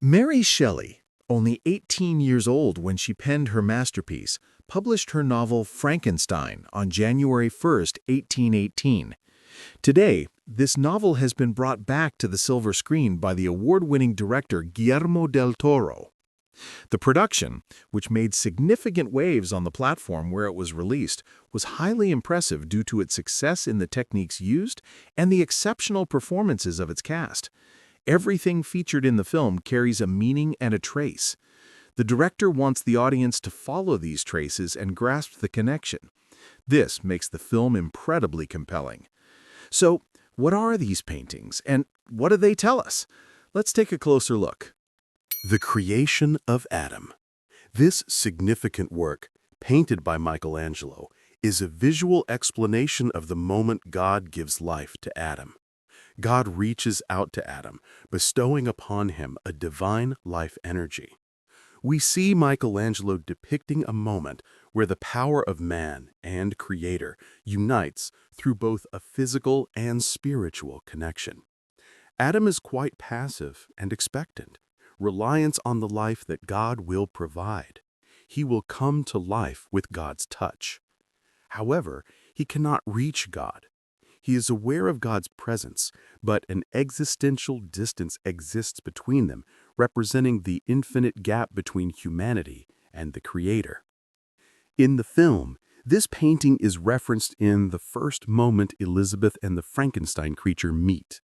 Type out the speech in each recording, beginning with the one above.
Mary Shelley, only 18 years old when she penned her masterpiece, published her novel Frankenstein on January 1st, 1818. Today, this novel has been brought back to the silver screen by the award-winning director Guillermo del Toro. The production, which made significant waves on the platform where it was released, was highly impressive due to its success in the techniques used and the exceptional performances of its cast. Everything featured in the film carries a meaning and a trace. The director wants the audience to follow these traces and grasp the connection. This makes the film incredibly compelling. So, what are these paintings, and what do they tell us? Let's take a closer look. The Creation of Adam. This significant work, painted by Michelangelo, is a visual explanation of the moment God gives life to Adam. God reaches out to Adam, bestowing upon him a divine life energy. We see Michelangelo depicting a moment where the power of man and Creator unites through both a physical and spiritual connection. Adam is quite passive and expectant, reliant on the life that God will provide. He will come to life with God's touch. However, he cannot reach God. He is aware of God's presence, but an existential distance exists between them, representing the infinite gap between humanity and the Creator. In the film, this painting is referenced in the first moment Elizabeth and the Frankenstein creature meet.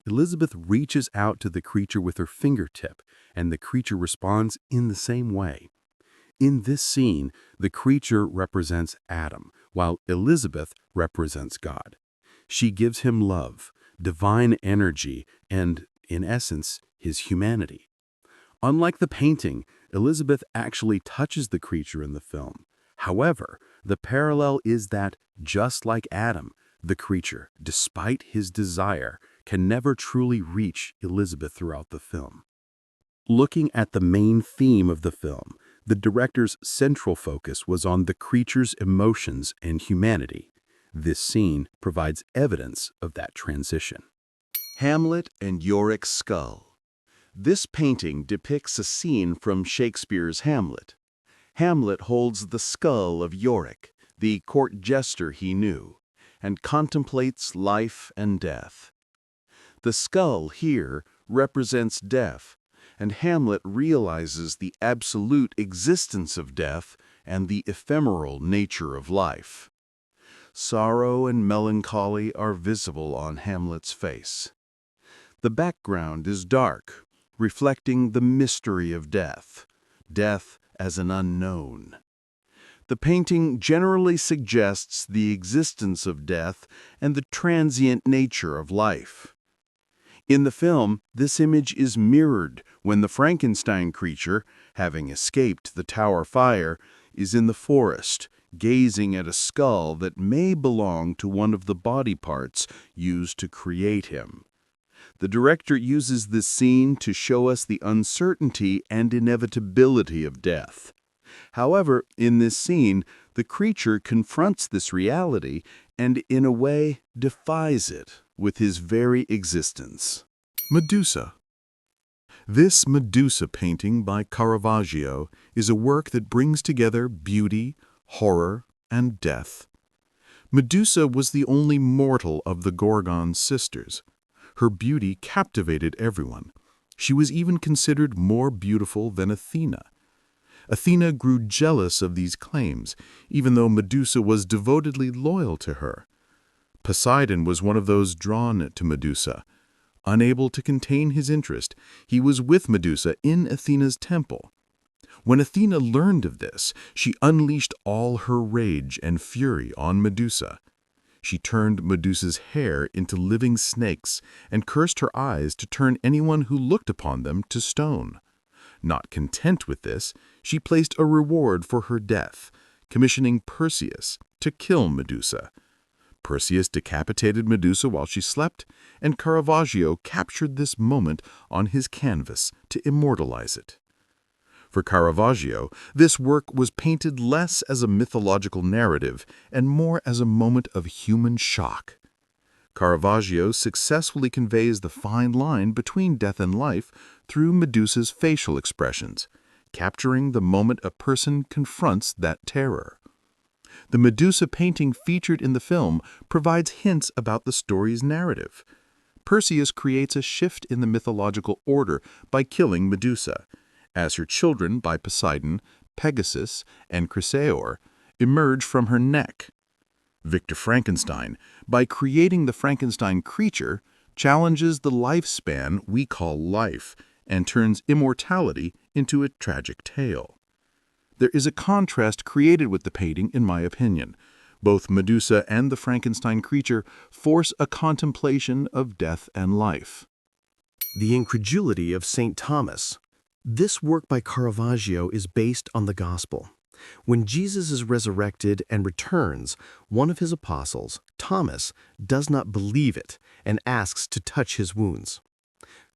Elizabeth reaches out to the creature with her fingertip, and the creature responds in the same way. In this scene, the creature represents Adam, while Elizabeth represents God. She gives him love, divine energy, and, in essence, his humanity. Unlike the painting, Elizabeth actually touches the creature in the film. However, the parallel is that, just like Adam, the creature, despite his desire, can never truly reach Elizabeth throughout the film. Looking at the main theme of the film, the director's central focus was on the creature's emotions and humanity. This scene provides evidence of that transition. Hamlet and Yorick's skull. This painting depicts a scene from Shakespeare's Hamlet. Hamlet holds the skull of Yorick, the court jester he knew, and contemplates life and death. The skull here represents death, and Hamlet realizes the absolute existence of death and the ephemeral nature of life. Sorrow and melancholy are visible on Hamlet's face. The background is dark, reflecting the mystery of death, death as an unknown. The painting generally suggests the existence of death and the transient nature of life. In the film, this image is mirrored when the Frankenstein creature, having escaped the tower fire, is in the forest, gazing at a skull that may belong to one of the body parts used to create him. The director uses this scene to show us the uncertainty and inevitability of death. However, in this scene, the creature confronts this reality and, in a way, defies it with his very existence. Medusa. This Medusa painting by Caravaggio is a work that brings together beauty, horror, and death. Medusa was the only mortal of the Gorgon's sisters. Her beauty captivated everyone. She was even considered more beautiful than Athena. Athena grew jealous of these claims, even though Medusa was devotedly loyal to her. Poseidon was one of those drawn to Medusa. Unable to contain his interest, he was with Medusa in Athena's temple. When Athena learned of this, she unleashed all her rage and fury on Medusa. She turned Medusa's hair into living snakes and cursed her eyes to turn anyone who looked upon them to stone. Not content with this, she placed a reward for her death, commissioning Perseus to kill Medusa. Perseus decapitated Medusa while she slept, and Caravaggio captured this moment on his canvas to immortalize it. For Caravaggio, this work was painted less as a mythological narrative and more as a moment of human shock. Caravaggio successfully conveys the fine line between death and life through Medusa's facial expressions, capturing the moment a person confronts that terror. The Medusa painting featured in the film provides hints about the story's narrative. Perseus creates a shift in the mythological order by killing Medusa, as her children by Poseidon, Pegasus, and Chrysaor emerge from her neck. Victor Frankenstein, by creating the Frankenstein creature, challenges the lifespan we call life and turns immortality into a tragic tale. There is a contrast created with the painting, in my opinion. Both Medusa and the Frankenstein creature force a contemplation of death and life. The Incredulity of Saint Thomas. This work by Caravaggio is based on the Gospel. When Jesus is resurrected and returns, one of his apostles, Thomas, does not believe it and asks to touch his wounds.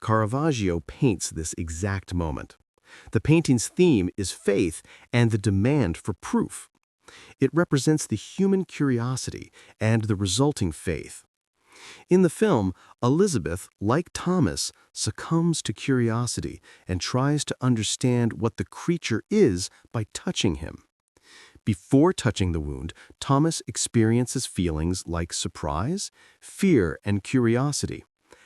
Caravaggio paints this exact moment. The painting's theme is faith and the demand for proof. It represents the human curiosity and the resulting faith. In the film, Elizabeth, like Thomas, succumbs to curiosity and tries to understand what the creature is by touching him. Before touching the wound, Thomas experiences feelings like surprise, fear, and curiosity.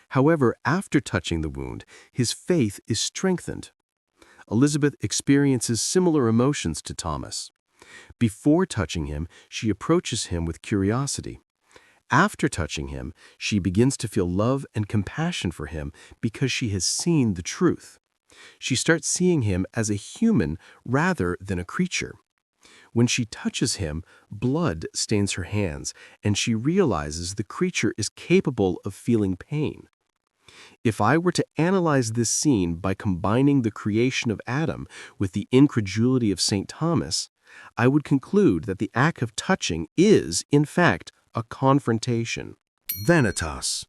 However, after touching the wound, his faith is strengthened. Elizabeth experiences similar emotions to Thomas. Before touching him, she approaches him with curiosity. After touching him, she begins to feel love and compassion for him because she has seen the truth. She starts seeing him as a human rather than a creature. When she touches him, blood stains her hands, and she realizes the creature is capable of feeling pain. If I were to analyze this scene by combining the creation of Adam with the incredulity of Saint Thomas, I would conclude that the act of touching is, in fact, a confrontation. Vanitas.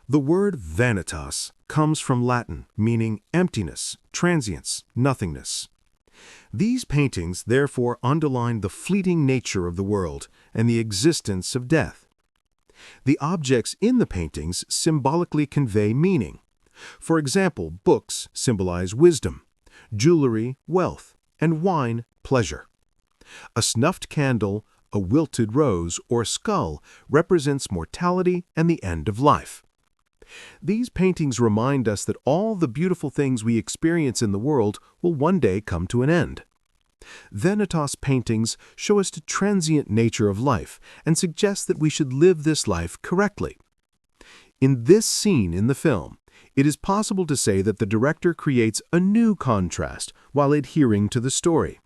The word vanitas comes from Latin, meaning emptiness, transience, nothingness. These paintings therefore underline the fleeting nature of the world and the existence of death. The objects in the paintings symbolically convey meaning. For example, books symbolize wisdom, jewelry, wealth, and wine, pleasure. A snuffed candle, a wilted rose, or skull represents mortality and the end of life. These paintings remind us that all the beautiful things we experience in the world will one day come to an end. Vanitas paintings show us the transient nature of life and suggest that we should live this life correctly. In this scene in the film, it is possible to say that the director creates a new contrast while adhering to the story.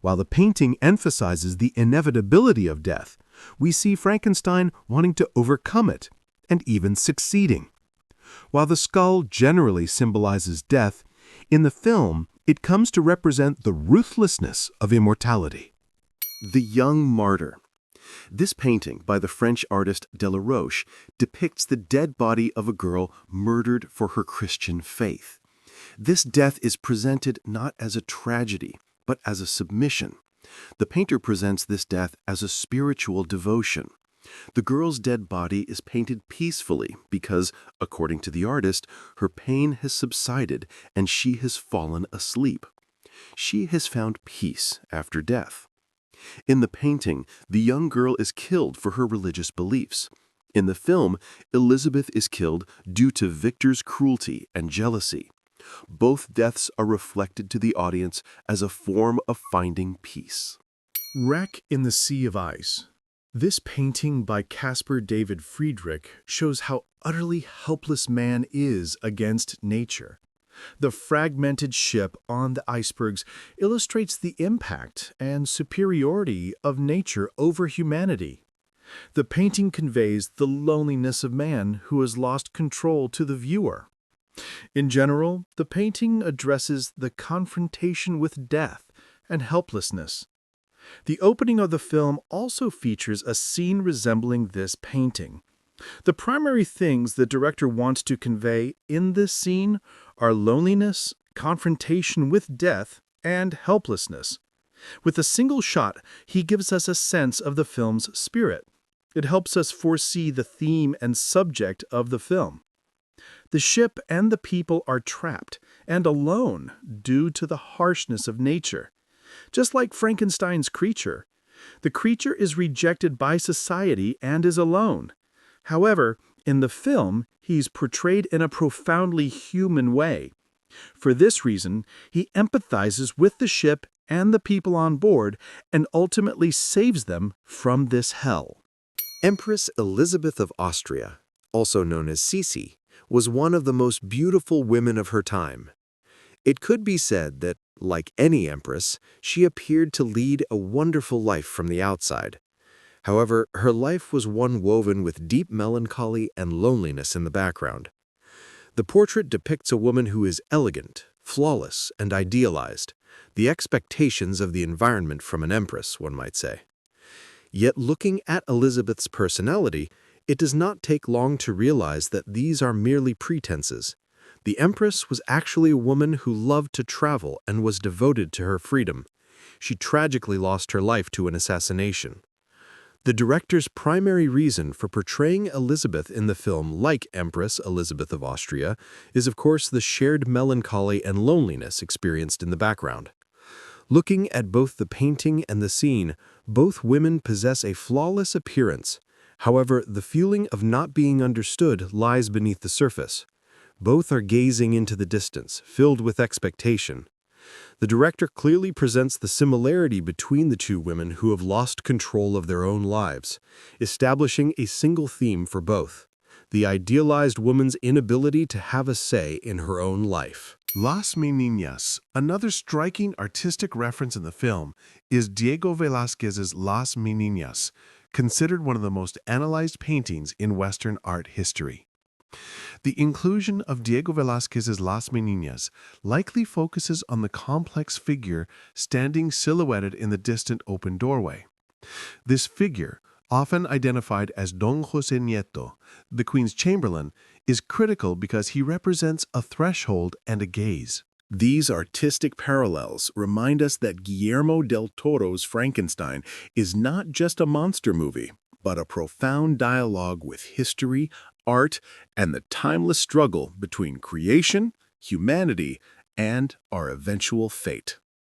While the painting emphasizes the inevitability of death, we see Frankenstein wanting to overcome it and even succeeding. While the skull generally symbolizes death, in the film, it comes to represent the ruthlessness of immortality. The Young Martyr. This painting by the French artist Delaroche depicts the dead body of a girl murdered for her Christian faith. This death is presented not as a tragedy, but as a submission. The painter presents this death as a spiritual devotion. The girl's dead body is painted peacefully because, according to the artist, her pain has subsided and she has fallen asleep. She has found peace after death. In the painting, the young girl is killed for her religious beliefs. In the film, Elizabeth is killed due to Victor's cruelty and jealousy. Both deaths are reflected to the audience as a form of finding peace. Wreck in the Sea of Ice. This painting by Caspar David Friedrich shows how utterly helpless man is against nature. The fragmented ship on the icebergs illustrates the impact and superiority of nature over humanity. The painting conveys the loneliness of man who has lost control to the viewer. In general, the painting addresses the confrontation with death and helplessness. The opening of the film also features a scene resembling this painting. The primary things the director wants to convey in this scene are loneliness, confrontation with death, and helplessness. With a single shot, he gives us a sense of the film's spirit. It helps us foresee the theme and subject of the film. The ship and the people are trapped and alone due to the harshness of nature. Just like Frankenstein's creature, the creature is rejected by society and is alone. However, in the film, he's portrayed in a profoundly human way. For this reason, he empathizes with the ship and the people on board and ultimately saves them from this hell. Empress Elizabeth of Austria, also known as Sisi, was one of the most beautiful women of her time. It could be said that, like any empress, she appeared to lead a wonderful life from the outside. However, her life was one woven with deep melancholy and loneliness in the background. The portrait depicts a woman who is elegant, flawless, and idealized, the expectations of the environment from an empress, one might say. Yet looking at Elizabeth's personality, it does not take long to realize that these are merely pretenses. The empress was actually a woman who loved to travel and was devoted to her freedom. She tragically lost her life to an assassination. The director's primary reason for portraying Elizabeth in the film like Empress Elizabeth of Austria is, of course, the shared melancholy and loneliness experienced in the background. Looking at both the painting and the scene, both women possess a flawless appearance. However, the feeling of not being understood lies beneath the surface. Both are gazing into the distance, filled with expectation. The director clearly presents the similarity between the two women who have lost control of their own lives, establishing a single theme for both: the idealized woman's inability to have a say in her own life. Las Meninas, another striking artistic reference in the film, is Diego Velázquez's Las Meninas, considered one of the most analyzed paintings in Western art history. The inclusion of Diego Velázquez's Las Meninas likely focuses on the complex figure standing silhouetted in the distant open doorway. This figure, often identified as Don José Nieto, the Queen's Chamberlain, is critical because he represents a threshold and a gaze. These artistic parallels remind us that Guillermo del Toro's Frankenstein is not just a monster movie, but a profound dialogue with history, art, and the timeless struggle between creation, humanity, and our eventual fate.